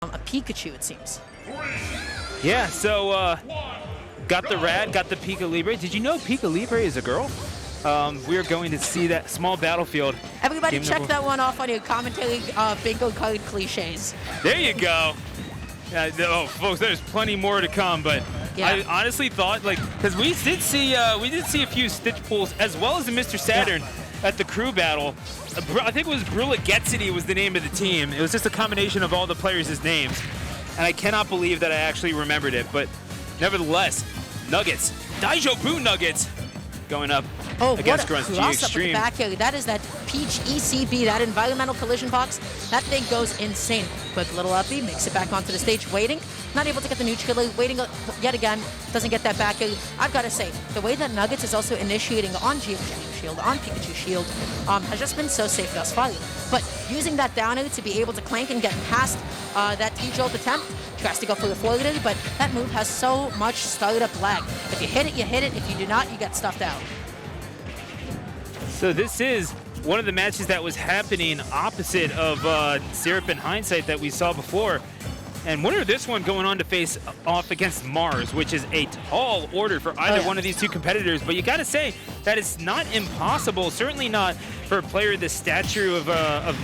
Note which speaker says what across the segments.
Speaker 1: a Pikachu, it seems.
Speaker 2: Yeah, so got the Rad, got the Pika Libre. Did you know Pika Libre is a girl? We are going to see that small battlefield.
Speaker 1: Everybody check that one off on your commentary bingo card cliches.
Speaker 2: There you go. Oh, folks, there's plenty more to come, but
Speaker 1: yeah.
Speaker 2: I honestly thought, like, because we did see a few Stitch pulls as well as the Mr. Saturn at the crew battle. I think it was Nuggetz was the name of the team. It was just a combination of all the players' names, and I cannot believe that I actually remembered it. But nevertheless, Nuggetz, Daijobu Nuggetz, going up against Grunt's G-XTREME.
Speaker 1: Back here. That is that Peach ECB, that environmental collision box. That thing goes insane. Quick little uppy, makes it back onto the stage, waiting. Not able to get the neutral, waiting yet again. Doesn't get that back here. I've got to say, the way that Nuggetz is also initiating on G-XTREME shield, on Pikachu shield, has just been so safe thus far. But using that down air to be able to clank and get past that T-Jolt attempt, tries to go for the forward, but that move has so much startup lag. If you hit it, you hit it. If you do not, you get stuffed out.
Speaker 2: So this is one of the matches that was happening opposite of Syrup and Hindsight that we saw before. And winner of this one going on to face off against Mars, which is a tall order for either one of these two competitors. But you got to say that it's not impossible, certainly not for a player the stature of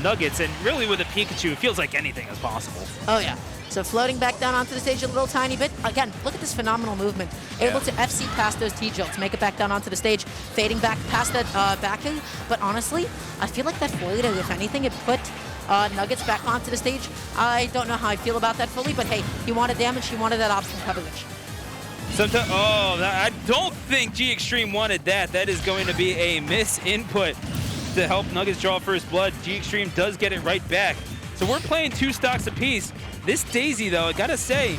Speaker 2: Nuggetz. And really with a Pikachu, it feels like anything is possible.
Speaker 1: Oh, yeah. So floating back down onto the stage a little tiny bit. Again, look at this phenomenal movement. Able to FC past those T-Jolts, make it back down onto the stage, fading back past that back end. But honestly, I feel like that forward, if anything, it put Nuggetz back onto the stage. I don't know how I feel about that fully, but hey, he wanted damage, he wanted that option coverage.
Speaker 2: Sometimes, I don't think G-XTREME wanted that. That is going to be a misinput to help Nuggetz draw first blood. G-XTREME does get it right back. So we're playing two stocks apiece. This Daisy, though, I gotta say,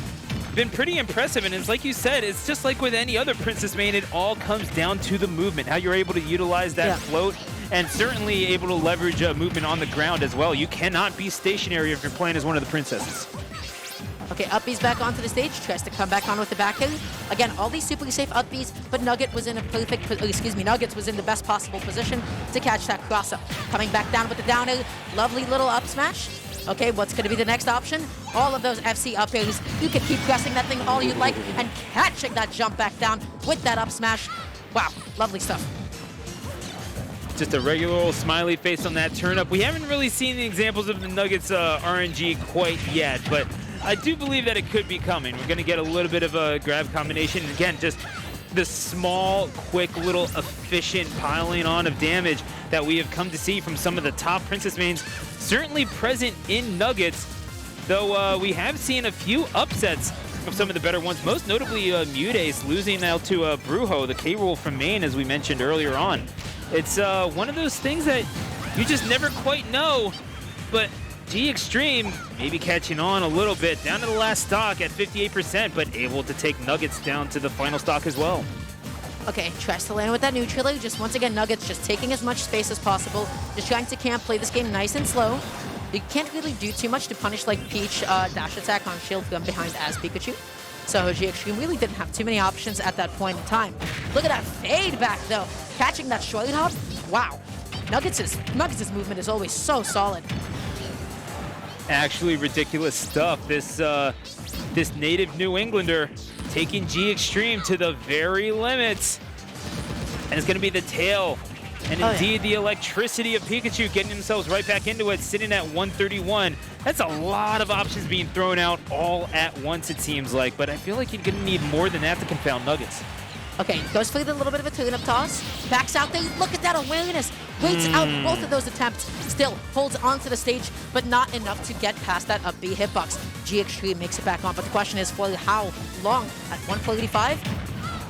Speaker 2: been pretty impressive. And it's like you said, it's just like with any other Princess main, it all comes down to the movement, how you're able to utilize that float, and certainly able to leverage movement on the ground as well. You cannot be stationary if you're playing as one of the princesses.
Speaker 1: Okay, Uppy's back onto the stage, tries to come back on with the back air. Again, all these super safe Uppys, but Nuggetz was in Nuggetz was in the best possible position to catch that cross-up. Coming back down with the down air, lovely little up smash. Okay, what's going to be the next option? All of those FC up airs. You can keep pressing that thing all you'd like and catching that jump back down with that up smash. Wow, lovely stuff.
Speaker 2: Just a regular old smiley face on that turn up. We haven't really seen the examples of the Nuggetz RNG quite yet, but I do believe that it could be coming. We're going to get a little bit of a grab combination. Again, just the small, quick, little efficient piling on of damage that we have come to see from some of the top Princess mains, certainly present in Nuggetz, though we have seen a few upsets of some of the better ones, most notably Mudace losing out to Brujo, the K-Rool from Maine, as we mentioned earlier on. It's one of those things that you just never quite know, but G-XTREME maybe catching on a little bit, down to the last stock at 58%, but able to take Nuggetz down to the final stock as well.
Speaker 1: Okay, tries to land with that neutral. Just once again, Nuggetz just taking as much space as possible, just trying to play this game nice and slow. You can't really do too much to punish like Peach dash attack on shield gun behind as Pikachu. So G-XTREME really didn't have too many options at that point in time. Look at that fade back though, catching that short hop. Wow, Nuggetz' movement is always so solid.
Speaker 2: Actually ridiculous stuff. This native New Englander taking G-XTREME to the very limits. And it's going to be the tail. And indeed, the electricity of Pikachu getting themselves right back into it, sitting at 131. That's a lot of options being thrown out all at once, it seems like. But I feel like you're going to need more than that to confound Nuggetz.
Speaker 1: Okay, goes for a little bit of a tune-up toss. Backs out there. Look at that awareness. Waits out both of those attempts. Still holds onto the stage, but not enough to get past that up B hitbox. G-XTREME makes it back on, but the question is for how long? At 145?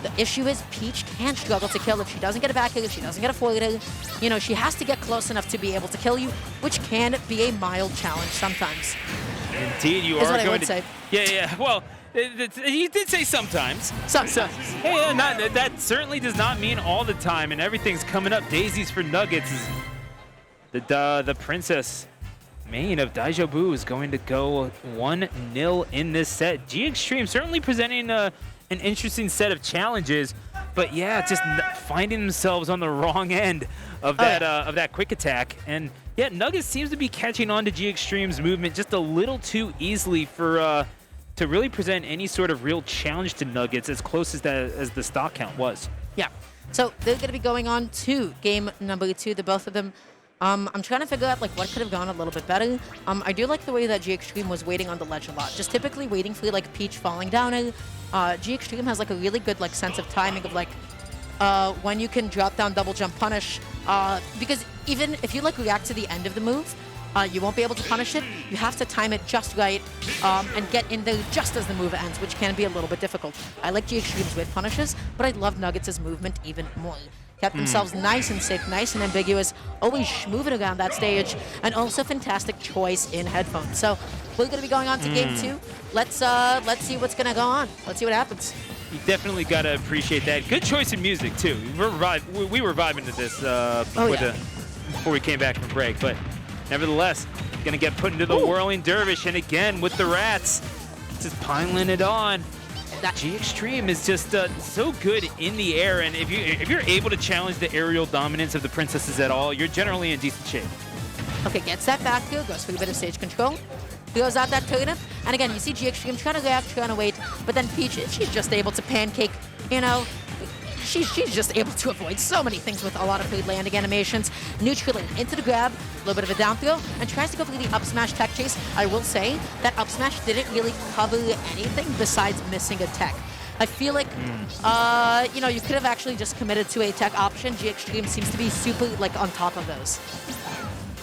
Speaker 1: The issue is Peach can struggle to kill if she doesn't get a back hill, if she doesn't get a forward hill. You know, she has to get close enough to be able to kill you, which can be a mild challenge sometimes.
Speaker 2: Indeed, you are going to
Speaker 1: say.
Speaker 2: Yeah. Well, he did say sometimes.
Speaker 1: Sometimes.
Speaker 2: Hey, that certainly does not mean all the time, and everything's coming up. Daisies for Nuggetz. The Princess main of Daijobu is going to go 1-0 in this set. G-XTREME certainly presenting an interesting set of challenges, but yeah, just finding themselves on the wrong end of that quick attack, and Yeah, Nuggetz seems to be catching on to G-XTREME's movement just a little too easily for to really present any sort of real challenge to Nuggetz as close as the stock count was.
Speaker 1: Yeah. So they're going to be going on to game number 2, the both of them. I'm trying to figure out like what could have gone a little bit better. I do like the way that G-XTREME was waiting on the ledge a lot, just typically waiting for like Peach falling down. G-XTREME has like a really good like sense of timing of like when you can drop down double jump punish, because even if you like react to the end of the move, you won't be able to punish it. You have to time it just right and get in there just as the move ends, which can be a little bit difficult. I like G-XTREME's with punishes, but I love Nuggetz' movement even more. Kept themselves nice and safe, nice and ambiguous, always moving around that stage, and also fantastic choice in headphones. So we're going to be going on to game 2. Let's see what's going to go on. Let's see what happens.
Speaker 2: You definitely got to appreciate that. Good choice in music, too. We were vibing to this before we came back from break. But nevertheless, going to get put into the whirling dervish. And again, with the rats, just piling it on. G-XTREME is just so good in the air. And if you're able to challenge the aerial dominance of the princesses at all, you're generally in decent shape.
Speaker 1: Okay, gets that back here, goes for a bit of stage control. Throws out that turnip. And again, you see G-XTREME trying to react, trying to wait. But then Peach, she's just able to pancake, you know. She's just able to avoid so many things with a lot of food landing animations. Neutrally into the grab, a little bit of a down throw, and tries to go for the up smash tech chase. I will say that up smash didn't really cover anything besides missing a tech. I feel like, you know, you could have actually just committed to a tech option. G-XTREME seems to be super, like, on top of those.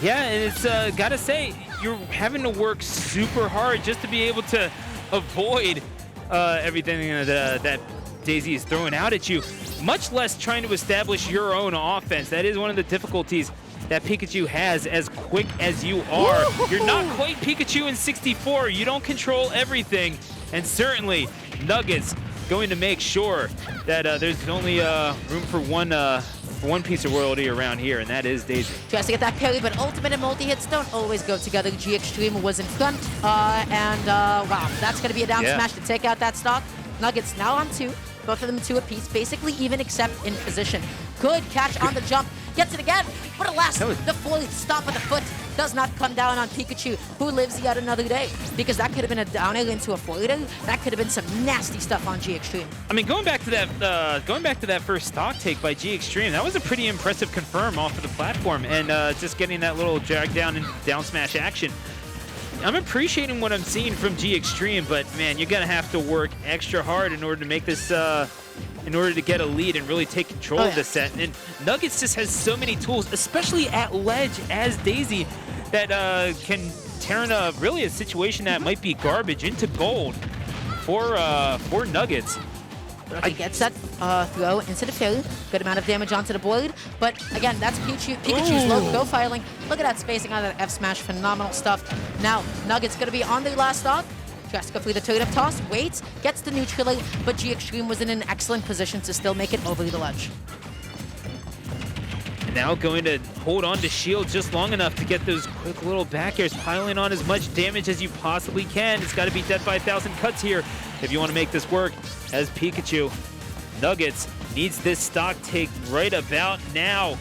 Speaker 2: Yeah, and it's, gotta say, you're having to work super hard just to be able to avoid everything that Daisy is throwing out at you, much less trying to establish your own offense. That is one of the difficulties that Pikachu has as quick as you are. You're not quite Pikachu in 64. You don't control everything. And certainly, Nuggetz going to make sure that there's only room for one piece of royalty around here, and that is Daisy.
Speaker 1: Tries to get that parry, but ultimate and multi-hits don't always go together. G-XTREME was in front, wow, that's going to be a down smash to take out that stock. Nuggetz now on 2. Both of them 2 apiece, basically even except in position. Good catch on the jump, gets it again, but alas, the full stomp of the foot does not come down on Pikachu, who lives yet another day, because that could have been a down air into a forwarder. That could have been some nasty stuff on G-XTREME.
Speaker 2: I mean, going back to that first stock take by G-XTREME, that was a pretty impressive confirm off of the platform, and just getting that little drag down and down smash action. I'm appreciating what I'm seeing from G-XTREME, but man, you're gonna have to work extra hard in order to make this, in order to get a lead and really take control of the set. And Nuggetz just has so many tools, especially at ledge as Daisy, that can turn really a situation that might be garbage into gold for Nuggetz.
Speaker 1: Okay, gets that throw into the fill. Good amount of damage onto the board. But again, that's Pikachu's low profiling. Look at that spacing on that F smash. Phenomenal stuff. Now, Nuggetz going to be on the last stock. Tries to go through the turnip toss. Waits. Gets the neutral. But G-XTREME was in an excellent position to still make it over the ledge.
Speaker 2: And now going to hold on to shield just long enough to get those quick little back airs, piling on as much damage as you possibly can. It's got to be death by 1,000 cuts here if you want to make this work. As Pikachu, Nuggetz needs this stock take right about now.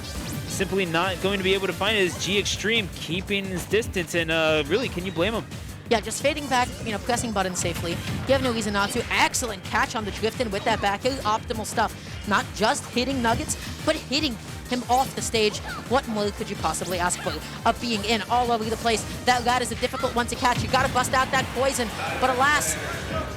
Speaker 2: Simply not going to be able to find it as G-XTREME keeping his distance, and really, can you blame him?
Speaker 1: Yeah, just fading back, you know, pressing buttons safely. You have no reason not to. Excellent catch on the drift in with that back air. Optimal stuff. Not just hitting Nuggetz, but hitting him off the stage. What more could you possibly ask for? Being in all over the place. That is a difficult one to catch. You got to bust out that poison. But alas,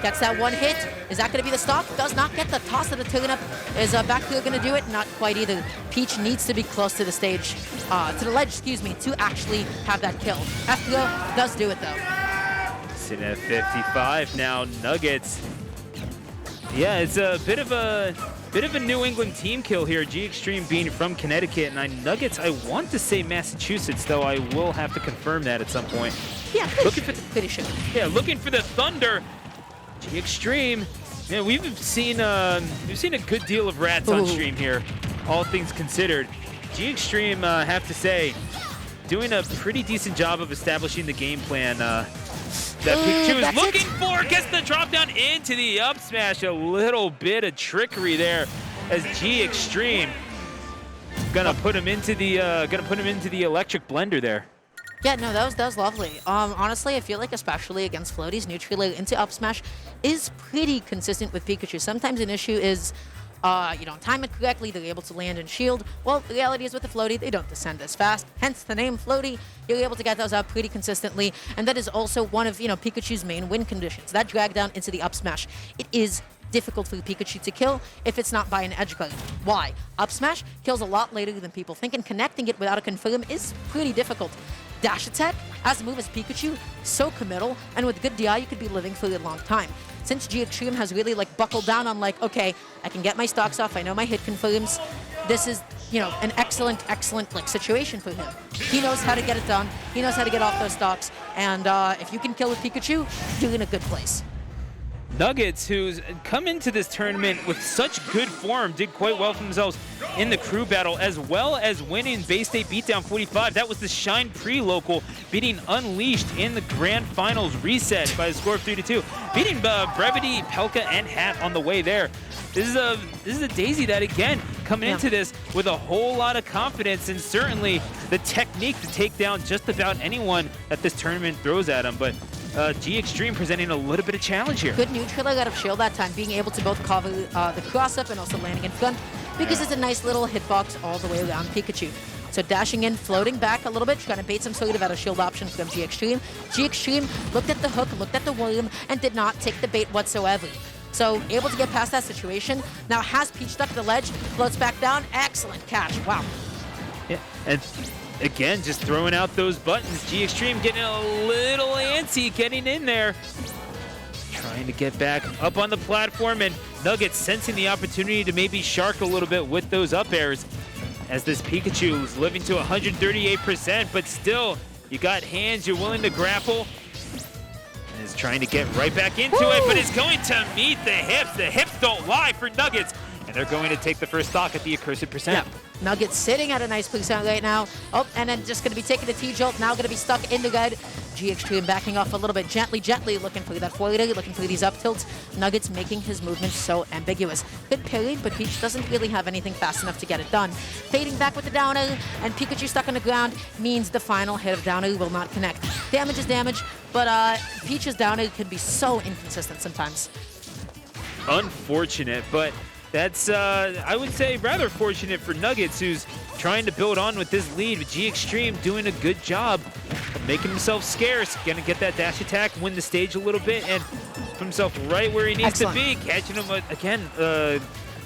Speaker 1: gets that one hit. Is that going to be the stock? Does not get the toss of the turnip. Is back here going to do it? Not quite either. Peach needs to be close to the stage, to the ledge, excuse me, to actually have that kill. F-throw does do it though.
Speaker 2: Sitting at 55 now, Nuggetz. Yeah, it's a bit of a New England team kill here. G-XTREME being from Connecticut, and Nuggetz, I want to say Massachusetts, though I will have to confirm that at some point.
Speaker 1: Yeah, pretty sure.
Speaker 2: Yeah, looking for the thunder. G-XTREME. Yeah, we've seen a good deal of rats on stream here, all things considered. G-XTREME, have to say, doing a pretty decent job of establishing the game plan that Pikachu is looking for. Gets the drop down into the up smash. A little bit of trickery there as G-XTREME Gonna put him into the electric blender there.
Speaker 1: Yeah, no, that was lovely. Honestly, I feel like especially against floaties, neutral into up smash is pretty consistent with Pikachu. Sometimes an issue is you don't time it correctly, they're able to land and shield. Well, the reality is with the floaty, they don't descend as fast, hence the name floaty. You're able to get those out pretty consistently, and that is also one of, Pikachu's main win conditions. That drag down into the up smash. It is difficult for Pikachu to kill if it's not by an edge guard. Why? Up smash kills a lot later than people think, and connecting it without a confirm is pretty difficult. Dash attack, as a move as Pikachu, so committal, and with good DI, you could be living for a long time. Since G-XTREME has really buckled down on okay, I can get my stocks off, I know my hit confirms, this is, an excellent situation for him. He knows how to get it done, he knows how to get off those stocks, and if you can kill with Pikachu, you're in a good place.
Speaker 2: Nuggetz, who's come into this tournament with such good form, did quite well for themselves in the crew battle, as well as winning Bay State Beatdown 45. That was the Shine pre-local, beating Unleashed in the grand finals reset by a score of 3-2, beating Brevity, Pelka, and Hat on the way there. This is a Daisy that, again, coming into this with a whole lot of confidence, and certainly the technique to take down just about anyone that this tournament throws at him. But G-XTREME presenting a little bit of challenge here.
Speaker 1: Good neutral out of shield that time, being able to both cover the cross-up and also landing in front, because it's a nice little hitbox all the way around Pikachu. So dashing in, floating back a little bit, trying to bait some sort of out of shield option from G-XTREME. G-XTREME looked at the hook, looked at the worm, and did not take the bait whatsoever. So able to get past that situation. Now has Peach stuck at the ledge, floats back down. Excellent catch. Wow.
Speaker 2: Yeah, and again, just throwing out those buttons. G-XTREME getting a little antsy, getting in there. Trying to get back up on the platform, and Nuggetz sensing the opportunity to maybe shark a little bit with those up airs. As this Pikachu is living to 138%, but still, you got hands, you're willing to grapple. And is trying to get right back into it, but it's going to meet the hips. The hips don't lie for Nuggetz, and they're going to take the first stock at the accursed percent.
Speaker 1: Yeah. Nuggetz sitting at a nice percent right now. Oh, and then just going to be taking the T-Jolt, now going to be stuck in the red. G-XTREME backing off a little bit, gently, looking for that forward, looking for these up tilts. Nuggetz making his movement so ambiguous. Good parry, but Peach doesn't really have anything fast enough to get it done. Fading back with the downer, and Pikachu stuck on the ground means the final hit of downer will not connect. Damage is damage, but Peach's downer can be so inconsistent sometimes.
Speaker 2: Unfortunate, but that's, I would say, rather fortunate for Nuggetz, who's trying to build on with this lead, with G-XTREME doing a good job of making himself scarce, gonna get that dash attack, win the stage a little bit, and put himself right where he needs to be, catching him again,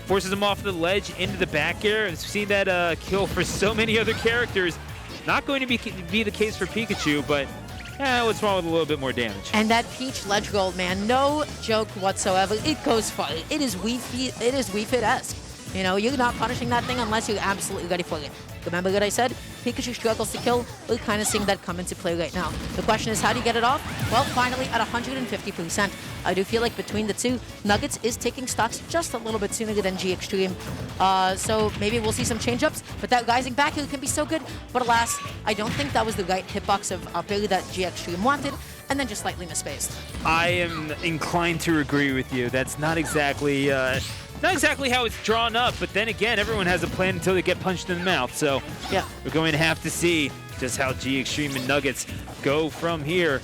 Speaker 2: forces him off the ledge into the back air. We've seen that kill for so many other characters. Not going to be the case for Pikachu, but what's wrong with a little bit more damage?
Speaker 1: And that Peach ledge roll, man, no joke whatsoever. It goes far. It is Wii Fit-esque. You're not punishing that thing unless you're absolutely ready for it. Remember what I said? Pikachu struggles to kill. We're kind of seeing that come into play right now. The question is, how do you get it off? Well, finally at 150%. I do feel like between the two, Nuggetz is taking stocks just a little bit sooner than G-XTREME. So maybe we'll see some change-ups, but that rising back here can be so good. But alas, I don't think that was the right hitbox of up air that G-XTREME wanted, and then just slightly misspaced.
Speaker 2: I am inclined to agree with you. That's not exactly how it's drawn up, but then again, everyone has a plan until they get punched in the mouth. So
Speaker 1: yeah,
Speaker 2: we're going to have to see just how G-XTREME and Nuggetz go from here.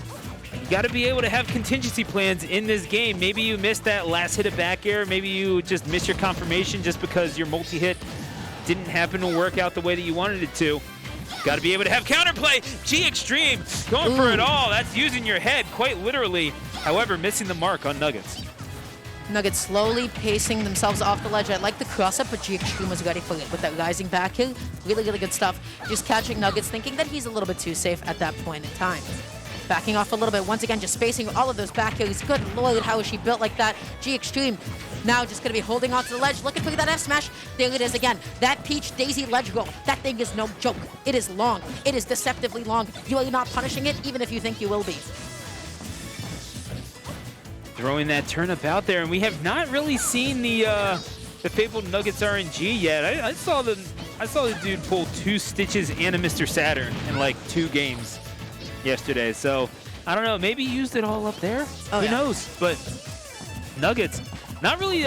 Speaker 2: You got to be able to have contingency plans in this game. Maybe you missed that last hit of back air. Maybe you just missed your confirmation just because your multi-hit didn't happen to work out the way that you wanted it to. Got to be able to have counterplay. G-XTREME going for it all. That's using your head, quite literally. However, missing the mark on Nuggetz.
Speaker 1: Nuggetz slowly pacing themselves off the ledge. I like the cross-up, but G-XTREME was ready for it with that rising back here. Really, really good stuff. Just catching Nuggetz, thinking that he's a little bit too safe at that point in time. Backing off a little bit. Once again, just spacing all of those back heels. Good lord, how is she built like that? G-XTREME now just going to be holding onto the ledge, looking for that F-smash. There it is again. That Peach Daisy ledge roll. That thing is no joke. It is long. It is deceptively long. You are not punishing it, even if you think you will be.
Speaker 2: Throwing that turnip out there, and we have not really seen the fabled Nuggetz RNG yet. I saw the dude pull 2 Stitches and a Mr. Saturn in like 2 games yesterday. So I don't know, maybe he used it all up there. Who knows? But Nuggetz not really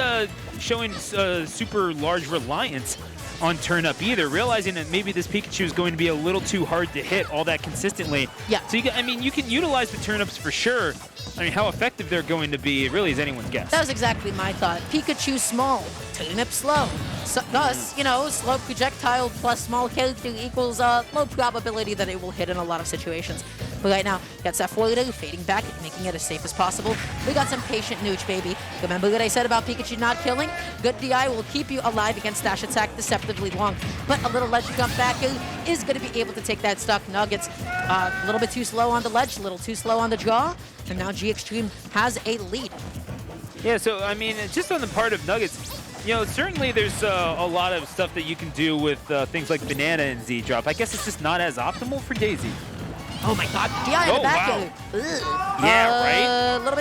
Speaker 2: showing super large reliance on turn up either, realizing that maybe this Pikachu is going to be a little too hard to hit all that consistently.
Speaker 1: Yeah.
Speaker 2: So, you can utilize the turn-ups for sure. I mean, how effective they're going to be, it really is anyone's guess.
Speaker 1: That was exactly my thought. Pikachu small, turnip slow. So, thus, slow projectile plus small character equals low probability that it will hit in a lot of situations. But right now, gets that forward fading back, making it as safe as possible. We got some patient nooch, baby. Remember what I said about Pikachu not killing? Good DI will keep you alive against dash attack deceptively long. But a little ledge jump back is going to be able to take that stock Nuggetz. A little bit too slow on the ledge, a little too slow on the draw. And now G-XTREME has a lead.
Speaker 2: Yeah, so, just on the part of Nuggetz, certainly there's a lot of stuff that you can do with things like Banana and Z-Drop. I guess it's just not as optimal for Daisy.
Speaker 1: Oh my god, DI in the back.
Speaker 2: Wow. Yeah, right?
Speaker 1: A little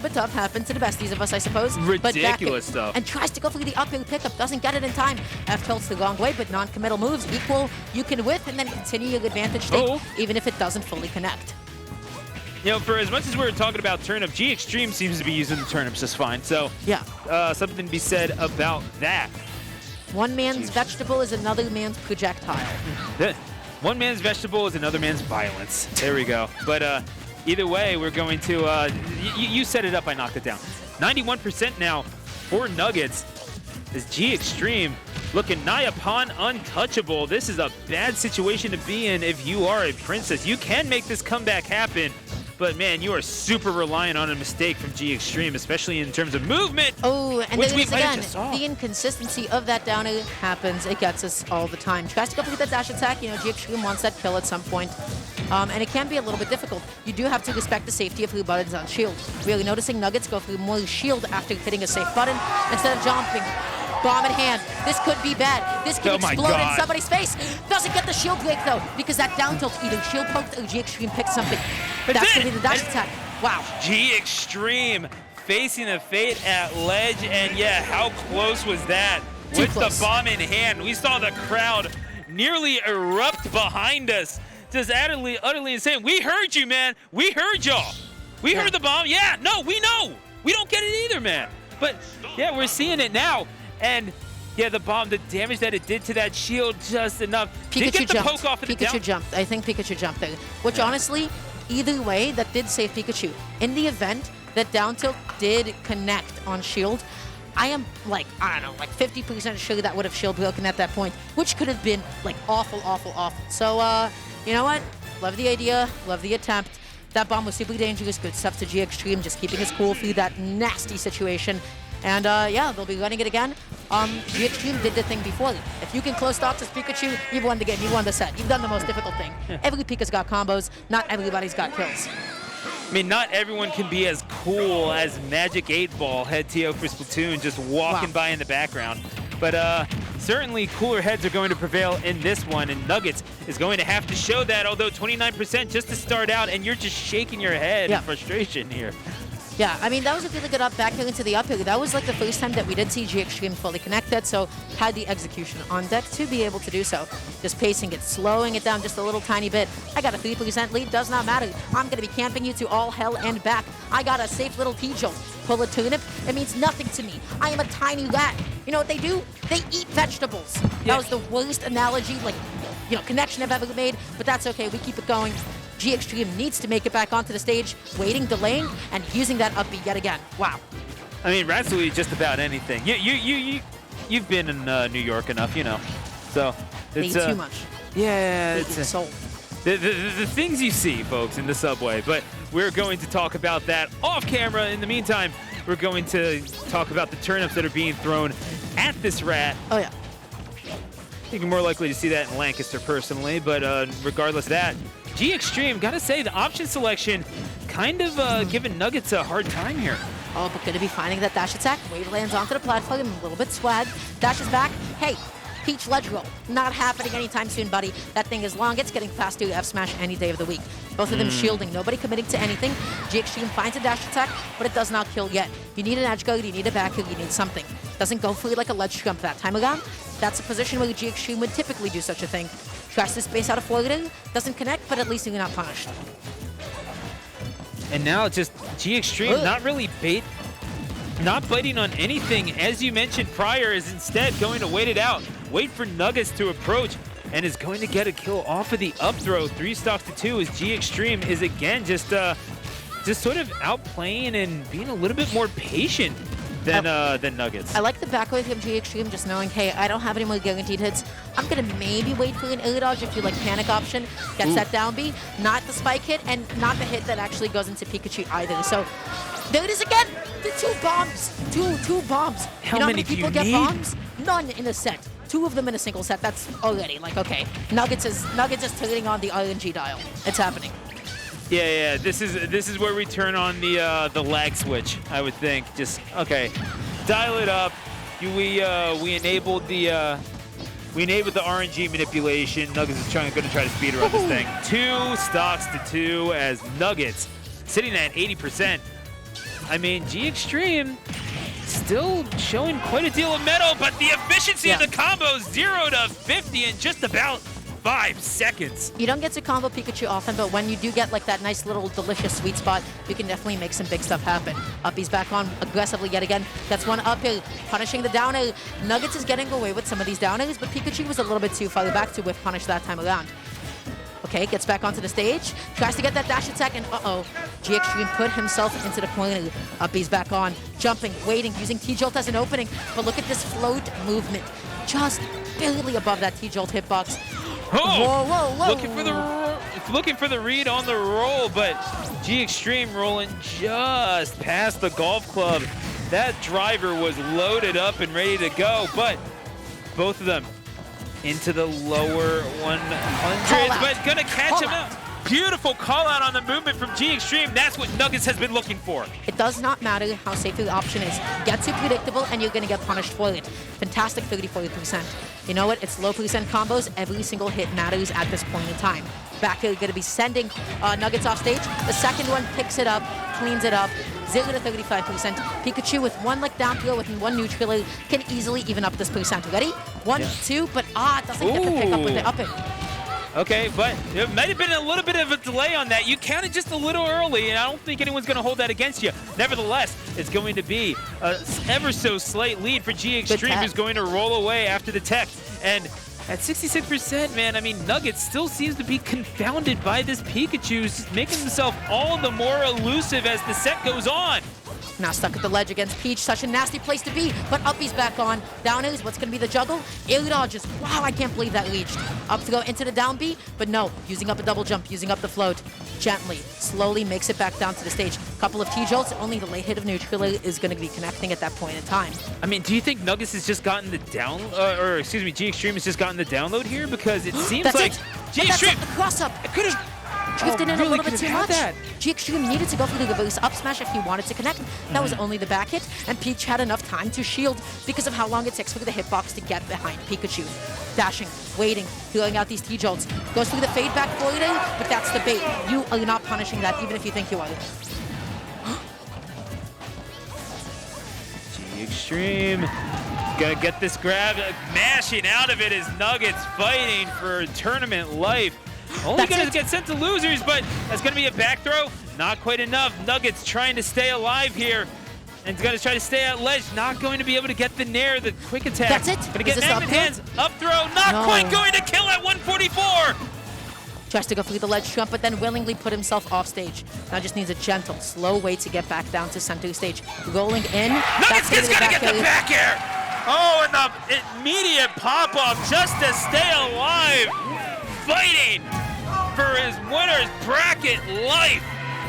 Speaker 1: bit tough. Happens to the besties of us, I suppose.
Speaker 2: Ridiculous stuff.
Speaker 1: And tries to go for the uphill pickup, doesn't get it in time. F tilts the wrong way, but non-committal moves equal. You can whiff and then continue your advantage state, even if it doesn't fully connect.
Speaker 2: For as much as we're talking about turnip, G-XTREME seems to be using the turnips just fine. So,
Speaker 1: yeah,
Speaker 2: something to be said about that.
Speaker 1: One man's vegetable is another man's projectile.
Speaker 2: One man's vegetable is another man's violence. There we go. But either way, we're going to... you set it up, I knocked it down. 91% now for Nuggetz. Is G-XTREME looking nigh upon untouchable. This is a bad situation to be in if you are a princess. You can make this comeback happen, but man, you are super reliant on a mistake from G-XTREME, especially in terms of movement.
Speaker 1: Oh, and
Speaker 2: which
Speaker 1: then again,
Speaker 2: saw.
Speaker 1: The inconsistency of that downer happens. It gets us all the time. Tries to go for that dash attack. G-XTREME wants that kill at some point. And it can be a little bit difficult. You do have to respect the safety of her buttons on shield. Really noticing Nuggetz go for more shield after hitting a safe button instead of jumping. Bomb in hand. This could be bad. This could explode in somebody's face. Doesn't get the shield break though, because that down tilt either shield poked or G-XTREME picked something. That's gonna be the dash attack. Wow.
Speaker 2: G-XTREME facing the fate at ledge, and yeah, how close was that? With the bomb in hand, we saw the crowd nearly erupt behind us. Just utterly insane. We heard you, man. We heard y'all. We heard the bomb. Yeah, no, we know. We don't get it either, man. But yeah, we're seeing it now. And yeah, the bomb, the damage that it did to that shield, just enough.
Speaker 1: Pikachu
Speaker 2: get the poke off of the
Speaker 1: Pikachu jumped. I think Pikachu jumped there. Which honestly, either way, that did save Pikachu. In the event that down tilt did connect on shield, I am like 50% sure that would have shield broken at that point, which could have been like awful, awful, awful. So, you know what? Love the idea, love the attempt. That bomb was super dangerous. Good stuff to G-XTREME, just keeping his cool through that nasty situation. And yeah, they'll be running it again. G-XTREME did the thing before. If you can close stocks as Pikachu, you've won the game, you've won the set. You've done the most difficult thing. Every Pika's got combos, not everybody's got kills.
Speaker 2: I mean, not everyone can be as cool as Magic 8-Ball, head TO for Splatoon, just walking by in the background. But certainly cooler heads are going to prevail in this one, and Nuggetz is going to have to show that, although 29% just to start out, and you're just shaking your head in frustration here.
Speaker 1: Yeah, I mean, that was a really good up back hill into the uphill. That was like the first time that we did see G-XTREME fully connected, so had the execution on deck to be able to do so. Just pacing it, slowing it down just a little tiny bit. I got a 3% lead, does not matter. I'm going to be camping you to all hell and back. I got a safe little T-jolt. Pull a turnip, it means nothing to me. I am a tiny rat. You know what they do? They eat vegetables. That was the worst analogy, connection I've ever made, but that's okay, we keep it going. G-XTREME needs to make it back onto the stage, waiting, delaying, and using that upbeat yet again. Wow.
Speaker 2: I mean, rats will eat just about anything. You've been in New York enough, So
Speaker 1: they eat too much.
Speaker 2: Yeah,
Speaker 1: it's a soul.
Speaker 2: The things you see, folks, in the subway. But we're going to talk about that off camera. In the meantime, we're going to talk about the turnips that are being thrown at this rat.
Speaker 1: Oh, yeah.
Speaker 2: I think you're more likely to see that in Lancaster personally, but regardless of that, G-XTREME, gotta say, the option selection kind of giving Nuggetz a hard time here.
Speaker 1: Oh, but gonna be finding that dash attack. Wave lands onto the platform, a little bit swag. Dashes back. Hey, Peach ledge roll. Not happening anytime soon, buddy. That thing is long. It's getting fast to F-Smash any day of the week. Both of them shielding. Nobody committing to anything. G-XTREME finds a dash attack, but it does not kill yet. You need an edge guard, you need a back hook, you need something. Doesn't go for you like a ledge jump that time around. That's a position where G-XTREME would typically do such a thing. Tries to space out a forwarding, doesn't connect, but at least you're not punished.
Speaker 2: And now just G-XTREME not biting on anything, as you mentioned prior, is instead going to wait it out. wait for Nuggetz to approach, and is going to get a kill off of the up throw. 3 stocks to 2 as G-XTREME is again just sort of outplaying and being a little bit more patient than Nuggetz.
Speaker 1: I like the back away from G-XTREME, just knowing, hey, I don't have any more guaranteed hits. I'm going to maybe wait for an early dodge if you like panic option. Gets that down B, not the spike hit, and not the hit that actually goes into Pikachu either. So there it is again. The 2 bombs. Two bombs.
Speaker 2: How
Speaker 1: you know
Speaker 2: many
Speaker 1: how many
Speaker 2: do you
Speaker 1: people get
Speaker 2: need?
Speaker 1: bombs? None in a set. 2 of them in a single set. That's already like, okay. Nuggetz is turning on the RNG dial. It's happening.
Speaker 2: Yeah. This is where we turn on the lag switch. I would think. Just okay, dial it up. We enabled the RNG manipulation. Nuggetz is going to try to speed run this thing. 2 stocks to 2 as Nuggetz sitting at 80%. I mean, G-XTREME still showing quite a deal of metal, but the efficiency of the combo 0 to 50 in just about 5 seconds.
Speaker 1: You don't get to combo Pikachu often, but when you do get like that nice little delicious sweet spot, you can definitely make some big stuff happen. Uppy's back on aggressively yet again. That's one up here, punishing the down air. Nuggetz is getting away with some of these down airs, but Pikachu was a little bit too far back to whiff punish that time around. Okay, gets back onto the stage, tries to get that dash attack, and G-XTREME put himself into the corner. Uppy's back on, jumping, waiting, using T-Jolt as an opening, but look at this float movement. Just barely above that T-Jolt hitbox.
Speaker 2: Oh,
Speaker 1: whoa.
Speaker 2: Looking for the read on the roll, but G-XTREME rolling just past the golf club. That driver was loaded up and ready to go, but both of them into the lower 100s, but gonna catch him out. Beautiful call out on the movement from G-XTREME. That's what Nuggetz has been looking for.
Speaker 1: It does not matter how safe the option is. Get too predictable and you're gonna get punished for it. Fantastic 30-40%. You know what? It's low percent combos. Every single hit matters at this point in time. Back here, gonna be sending Nuggetz off stage. The second one picks it up, cleans it up. 0 to 35%. Pikachu with 1 like down throw with 1 neutral can easily even up this percent. Ready? 1, 2, but it doesn't get the pick up with the up it.
Speaker 2: Okay, but it might have been a little bit of a delay on that. You counted just a little early, and I don't think anyone's going to hold that against you. Nevertheless, it's going to be an ever so slight lead for G-XTREME, who's going to roll away after the tech. And at 66%, man, I mean, Nuggetz still seems to be confounded by this Pikachu, making himself all the more elusive as the set goes on.
Speaker 1: Now stuck at the ledge against Peach, such a nasty place to be, but Uppy's back on. Down is, what's going to be the juggle? Air dodges. Wow, I can't believe that reached. Up to go into the down B, but no, using up a double jump, using up the float. Gently, slowly makes it back down to the stage. Couple of T-Jolts, only the late hit of neutral is going to be connecting at that point in time.
Speaker 2: I mean, do you think Nuggetz has just gotten the G-XTREME has just gotten the download here? Because it seems like
Speaker 1: G-XTREME, the cross-up.
Speaker 2: It could have
Speaker 1: drifted in a little bit too much.
Speaker 2: That.
Speaker 1: G-XTREME needed to go for the reverse up smash if he wanted to connect. That was only the back hit, and Peach had enough time to shield because of how long it takes for the hitbox to get behind Pikachu. Dashing, waiting, throwing out these T-Jolts. Goes through the fade back forward, but that's the bait. You are not punishing that, even if you think you are.
Speaker 2: G-XTREME gonna get this grab, mashing out of it as Nuggetz fighting for tournament life. Only gonna get sent to losers, but that's gonna be a back throw. Not quite enough. Nuggetz trying to stay alive here. And gonna try to stay at ledge. Not going to be able to get the nair, the quick attack.
Speaker 1: That's it.
Speaker 2: Gonna get Magnet hands. Up throw. Not quite going to kill at 144.
Speaker 1: Tries to go through the ledge trump, but then willingly put himself off stage. Now just needs a gentle, slow way to get back down to center stage. Rolling in.
Speaker 2: Nuggetz is gonna get the back air. Oh, and the immediate pop-off just to stay alive. Fighting for his winner's bracket life.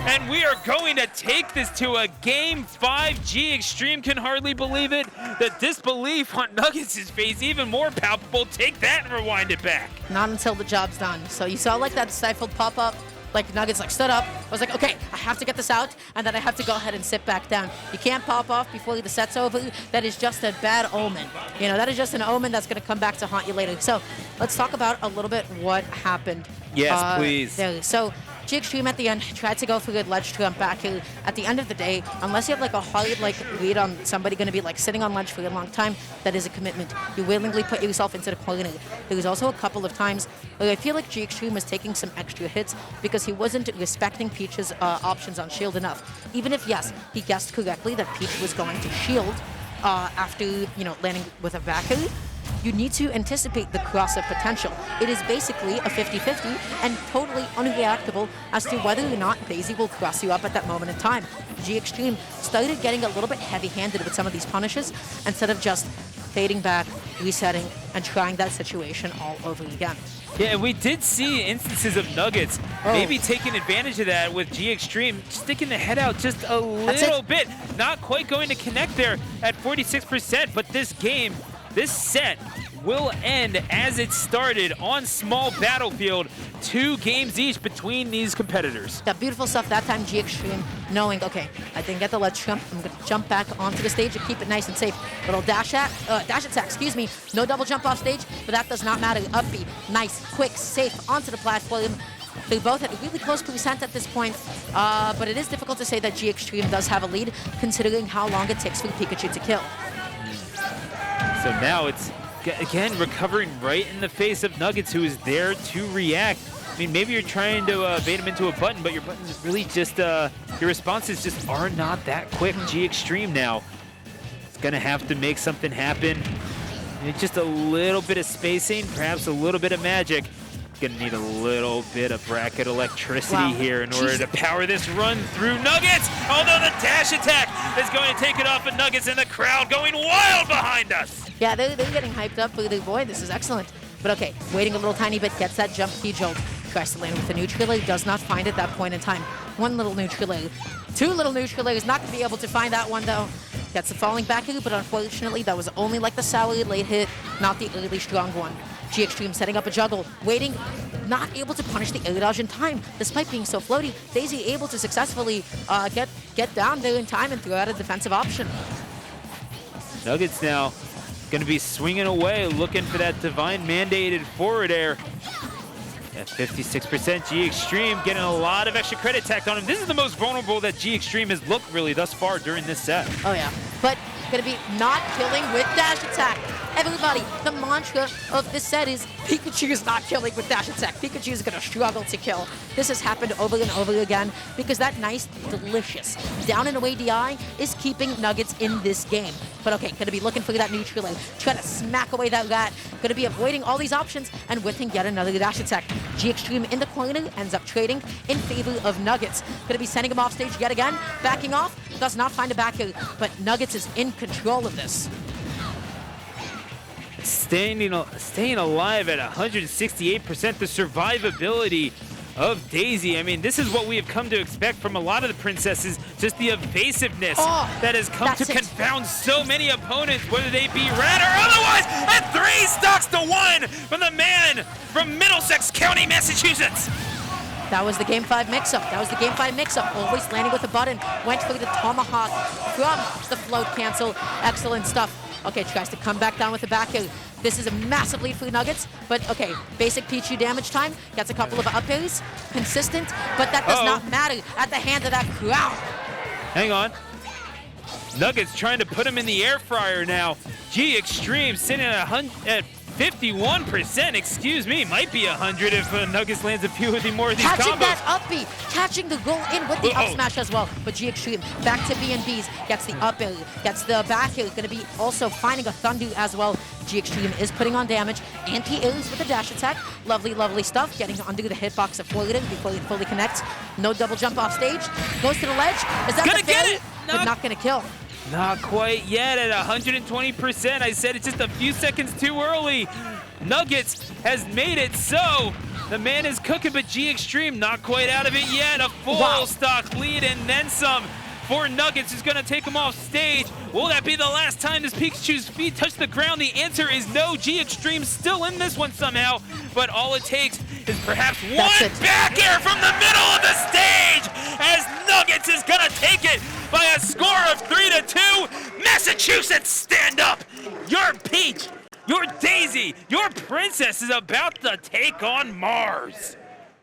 Speaker 2: And we are going to take this to a Game 5. G-XTREME can hardly believe it. The disbelief on Nuggetz' face even more palpable. Take that and rewind it back.
Speaker 1: Not until the job's done. So you saw like that stifled pop-up, like Nuggetz like stood up. I was like, okay, I have to get this out, and then I have to go ahead and sit back down. You can't pop off before the set's over. That is just a bad omen. You know, that is just an omen that's going to come back to haunt you later. So let's talk about a little bit what happened.
Speaker 2: Yes, please.
Speaker 1: There. So G-XTREME at the end tried to go for good ledge jump back here. At the end of the day, unless you have like a hard like lead on somebody going to be like sitting on ledge for a long time, that is a commitment. You willingly put yourself into the corner. There was also a couple of times where I feel like G-XTREME was taking some extra hits because he wasn't respecting Peach's options on shield enough. Even if, yes, he guessed correctly that Peach was going to shield after, you know, landing with a back air, you need to anticipate the cross-up potential. It is basically a 50-50 and totally unreactable as to whether or not Daisy will cross you up at that moment in time. G-XTREME started getting a little bit heavy-handed with some of these punishes instead of just fading back, resetting, and trying that situation all over again.
Speaker 2: Yeah, and we did see instances of Nuggetz maybe taking advantage of that with G-XTREME, sticking the head out just a little bit. Not quite going to connect there at 46%, but this game, this set, will end as it started on small battlefield. 2 games each between these competitors.
Speaker 1: That beautiful stuff that time, G-XTREME, knowing, okay, I didn't get the ledge jump. I'm going to jump back onto the stage and keep it nice and safe. Little dash attack, excuse me. No double jump off stage, but that does not matter. Up B, nice, quick, safe, onto the platform. They both had a really close percent at this point, but it is difficult to say that G-XTREME does have a lead, considering how long it takes for Pikachu to kill.
Speaker 2: So now it's, again, recovering right in the face of Nuggetz, who is there to react. I mean, maybe you're trying to bait him into a button, but your buttons really just, your responses just are not that quick. G-XTREME now is going to have to make something happen. Just a little bit of spacing, perhaps a little bit of magic. Gonna need a little bit of bracket electricity here in order to power this run through Nuggetz. Although the dash attack is going to take it off of Nuggetz, and the crowd going wild behind us.
Speaker 1: Yeah, they're getting hyped up. Look at the boy, this is excellent. But okay, waiting a little tiny bit, gets that jump key jolt. Tries to land with the neutral air, does not find it that point in time. 1 little neutral air. 2 little neutral airs, not going to be able to find that one though. Gets the falling back air, but unfortunately that was only like the sour late hit, not the early strong one. G-XTREME setting up a juggle, waiting, not able to punish the air dodge in time. Despite being so floaty, Daisy able to successfully get down there in time and throw out a defensive option.
Speaker 2: Nuggetz now going to be swinging away, looking for that divine mandated forward air. At 56%, G-XTREME getting a lot of extra credit tacked on him. This is the most vulnerable that G-XTREME has looked really thus far during this set.
Speaker 1: Oh yeah, but gonna be not killing with dash attack. Everybody, the mantra of this set is Pikachu is not killing with dash attack. Pikachu is gonna struggle to kill. This has happened over and over again because that nice, delicious down and away DI is keeping Nuggetz in this game. But okay, gonna be looking for that neutral air, trying to smack away that rat. Gonna be avoiding all these options and whiffing yet another dash attack. G-XTREME in the corner ends up trading in favor of Nuggetz. Gonna be sending him off stage yet again, backing off, does not find a back air, but Nuggetz is in control of this.
Speaker 2: Staying alive at 168%, the survivability of Daisy. I mean, this is what we have come to expect from a lot of the princesses, just the evasiveness that has come to confound so many opponents, whether they be red or otherwise, and 3 stocks to 1 from the man from Middlesex County, Massachusetts.
Speaker 1: That was the Game 5 mix-up. Always landing with a button. Went for the tomahawk from the float cancel. Excellent stuff. Okay, tries to come back down with the back air. This is a massive lead for Nuggetz, but okay, basic Pichu damage time. Gets a couple of up airs. Consistent, but that does not matter at the hand of that crowd.
Speaker 2: Hang on. Nuggetz trying to put him in the air fryer now. G-XTREME sitting at 51%, excuse me, might be 100 if Nuggetz lands a few more of these combos.
Speaker 1: Catching that up B, catching the goal in with the up smash as well. But G-XTREME back to B&Bs, gets the up air, gets the back air, gonna be also finding a thunder as well. G-XTREME is putting on damage, anti-airs with the dash attack. Lovely, lovely stuff, getting under the hitbox of Florida before it fully connects. No double jump off stage, goes to the ledge. Is that
Speaker 2: gonna
Speaker 1: the
Speaker 2: get
Speaker 1: failure?
Speaker 2: it?
Speaker 1: But not gonna kill.
Speaker 2: Not quite yet at 120%. I said it's just a few seconds too early. Nuggetz has made it so. The man is cooking, but G-XTREME not quite out of it yet. A full stock lead and then some for Nuggetz, who's going to take him off stage. Will that be the last time this Pikachu's feet touch the ground? The answer is no. G-XTREME still in this one somehow, but all it takes is perhaps one back air from the middle of the stage as Nuggetz is going to take it by a score of 3-2. Massachusetts, stand up. Your Peach, your Daisy, your princess is about to take on Mars.